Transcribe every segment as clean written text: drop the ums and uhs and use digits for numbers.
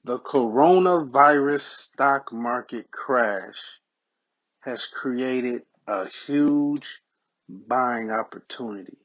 The coronavirus stock market crash has created a huge buying opportunity.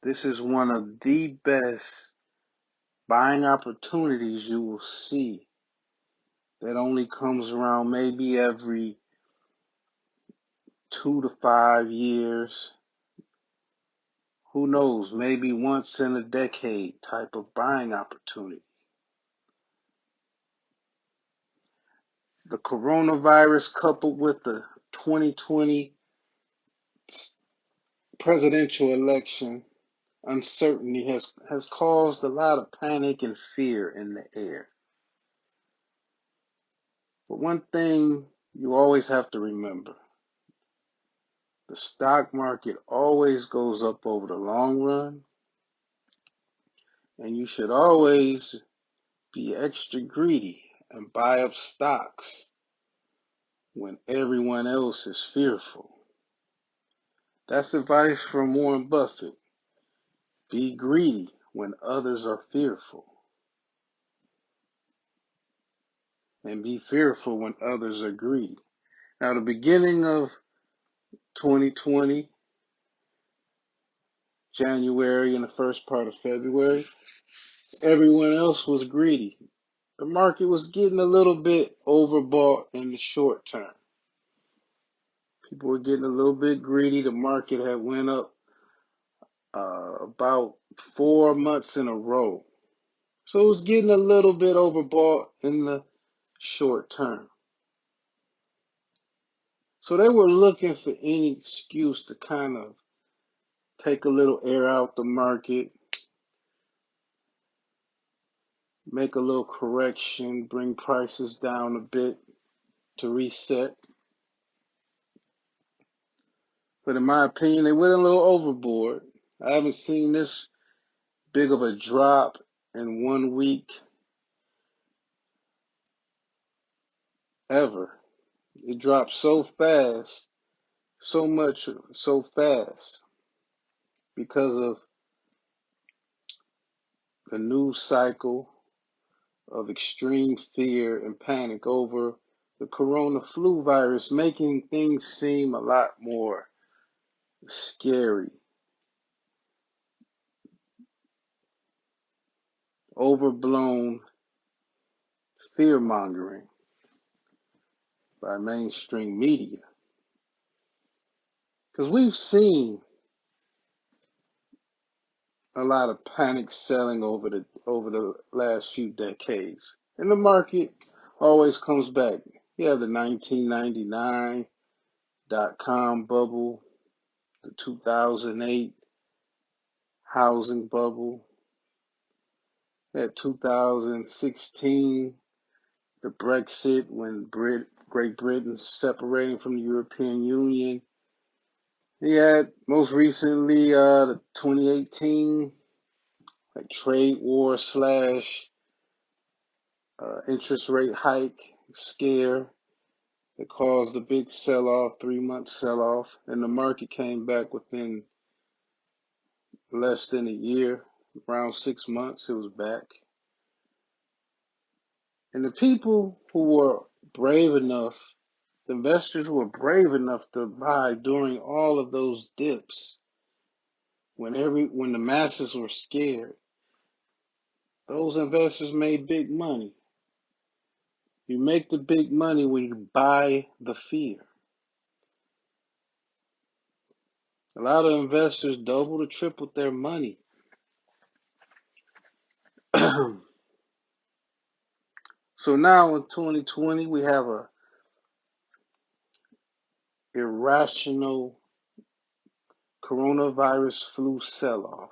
This is one of the best buying opportunities you will see that only comes around maybe every 2 to 5 years. Who knows, maybe once in a decade type of buying opportunity. The coronavirus coupled with the 2020 presidential election uncertainty has caused a lot of panic and fear in the air. But one thing you always have to remember, the stock market always goes up over the long run, and you should always be extra greedy and buy up stocks when everyone else is fearful. That's advice from Warren Buffett. Be greedy when others are fearful, and be fearful when others are greedy. Now, the beginning of 2020, January and the first part of February, everyone else was greedy. The market was getting a little bit overbought in the short term. People were getting a little bit greedy. The market had went up about 4 months in a row. So it was getting a little bit overbought in the short term. So they were looking for any excuse to kind of take a little air out the market, make a little correction, bring prices down a bit to reset. But in my opinion, they went a little overboard. I haven't seen this big of a drop in 1 week ever. It dropped so fast, so much, so fast because of the news cycle of extreme fear and panic over the corona flu virus, making things seem a lot more scary, overblown fear mongering by mainstream media. Because we've seen a lot of panic selling over the last few decades. And the market always comes back. You have the 1999 dot-com bubble, the 2008 housing bubble, that 2016, the Brexit, when Great Britain separating from the European Union. You had most recently the 2018 trade war slash interest rate hike scare that caused a big sell-off, 3 month sell-off, and the market came back within less than a year, around 6 months, it was back. And the people who were brave enough, the investors who were brave enough to buy during all of those dips, when the masses were scared, those investors made big money. You make the big money when you buy the fear. A lot of investors doubled or tripled their money. So now in 2020, we have a irrational coronavirus flu sell-off.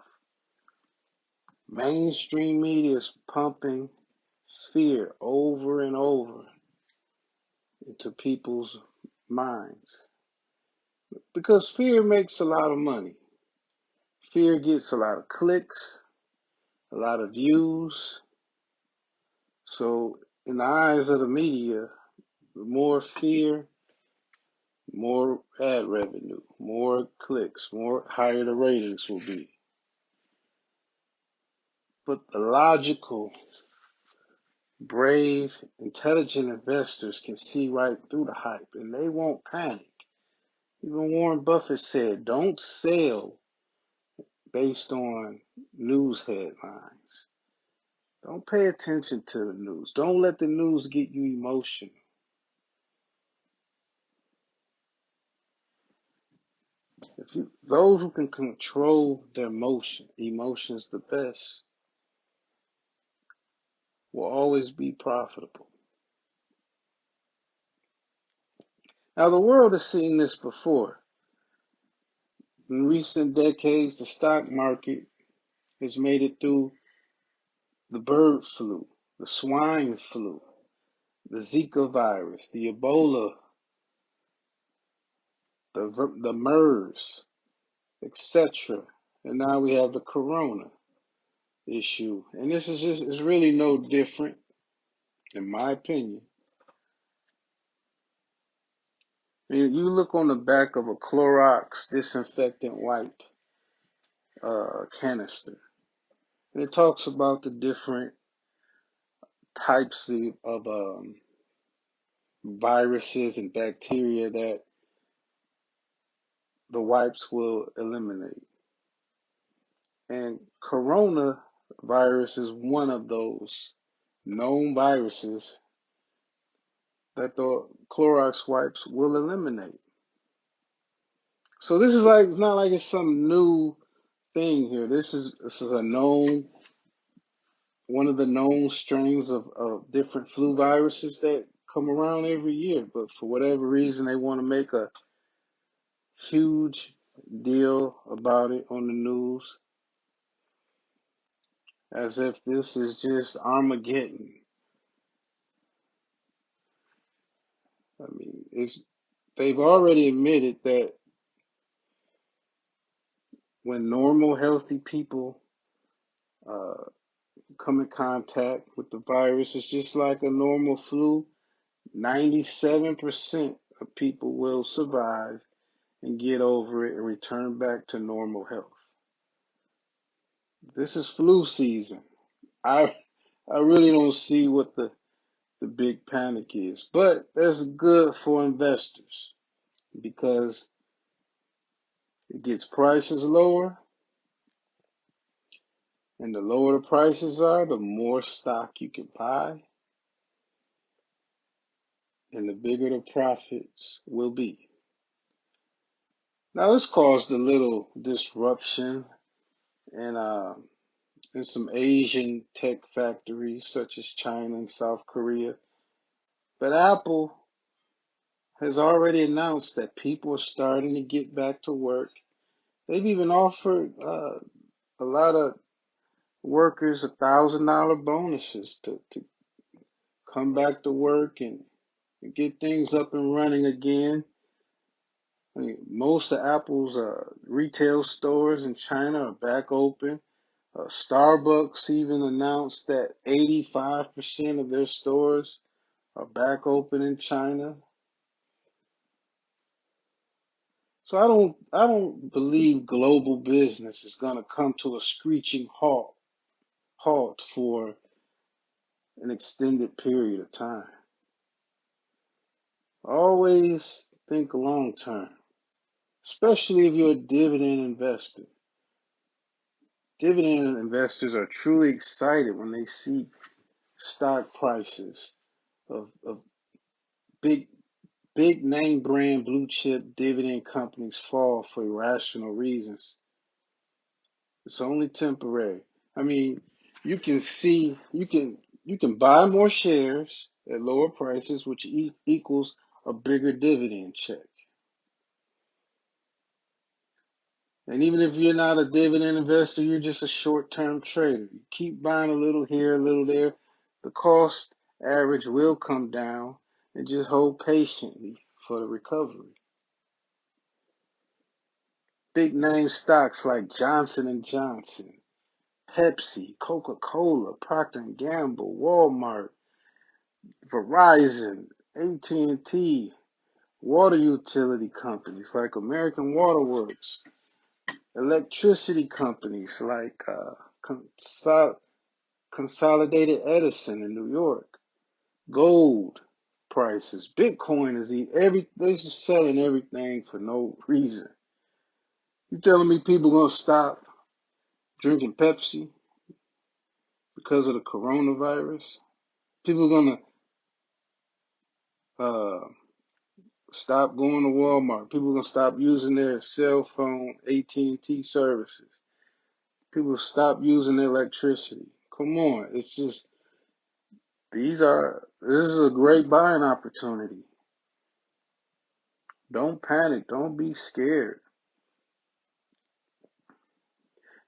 Mainstream media is pumping fear over and over into people's minds because fear makes a lot of money. Fear gets a lot of clicks, a lot of views. So in the eyes of the media, the more fear, more ad revenue, more clicks, more higher the ratings will be. But the logical Brave, intelligent investors can see right through the hype and they won't panic. Even Warren Buffett said, don't sell based on news headlines. Don't pay attention to the news. Don't let the news get you emotional. Those who can control their emotions the best, will always be profitable. Now, the world has seen this before. In recent decades, the stock market has made it through the bird flu, the swine flu, the Zika virus, the Ebola, the MERS, etc. And now we have the corona issue. And this is just, it's really no different, in my opinion. I mean, you look on the back of a Clorox disinfectant wipe canister, and it talks about the different types of viruses and bacteria that the wipes will eliminate. And coronavirus is one of those known viruses that the Clorox wipes will eliminate. So this is like, it's not like it's some new thing here. This is a known, one of the known strains of different flu viruses that come around every year. But for whatever reason, they want to make a huge deal about it on the news as if this is just Armageddon. I mean, they've already admitted that when normal, healthy people uh, come in contact with the virus, it's just like a normal flu. 97% of people will survive and get over it and return back to normal health. This is flu season. I I really don't see what the big panic is, but that's good for investors because it gets prices lower, and the lower the prices are, the more stock you can buy, and the bigger the profits will be. Now, this caused a little disruption in some Asian tech factories such as China and South Korea. But Apple has already announced that people are starting to get back to work. They've even offered a lot of workers $1,000 bonuses to come back to work and get things up and running again. I mean, most of Apple's retail stores in China are back open. Starbucks even announced that 85% of their stores are back open in China. So I don't believe global business is going to come to a screeching halt for an extended period of time. Always think long term, especially if you're a dividend investor. Dividend investors are truly excited when they see stock prices of big big name brand blue chip dividend companies fall for irrational reasons. It's only temporary. I mean, you can buy more shares at lower prices, which equals a bigger dividend check. And even if you're not a dividend investor, you're just a short-term trader. You keep buying a little here, a little there. The cost average will come down, and just hold patiently for the recovery. Big name stocks like Johnson and Johnson, Pepsi, Coca-Cola, Procter and Gamble, Walmart, Verizon, AT&T, water utility companies like American Water Works, electricity companies like Consolidated Edison in New York. Gold prices. Bitcoin is they're just selling everything for no reason. You telling me people gonna stop drinking Pepsi because of the coronavirus? People gonna uh, stop going to Walmart. People gonna stop using their cell phone AT&T services. People stop using their electricity. Come on, it's just this is a great buying opportunity. Don't panic. Don't be scared.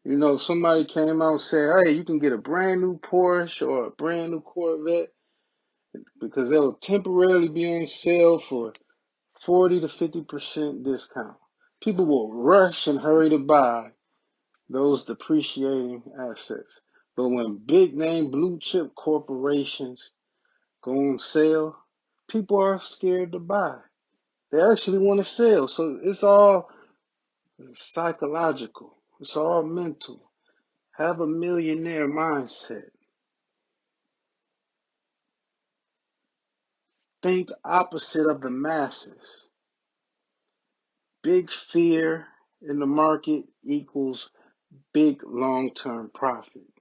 You know, somebody came out and said, hey, you can get a brand new Porsche or a brand new Corvette because they'll temporarily be on sale for 40 to 50% discount. People will rush and hurry to buy those depreciating assets. But when big name blue chip corporations go on sale, people are scared to buy. They actually want to sell. So it's all psychological. It's all mental. Have a millionaire mindset. Think opposite of the masses. Big fear in the market equals big long-term profit.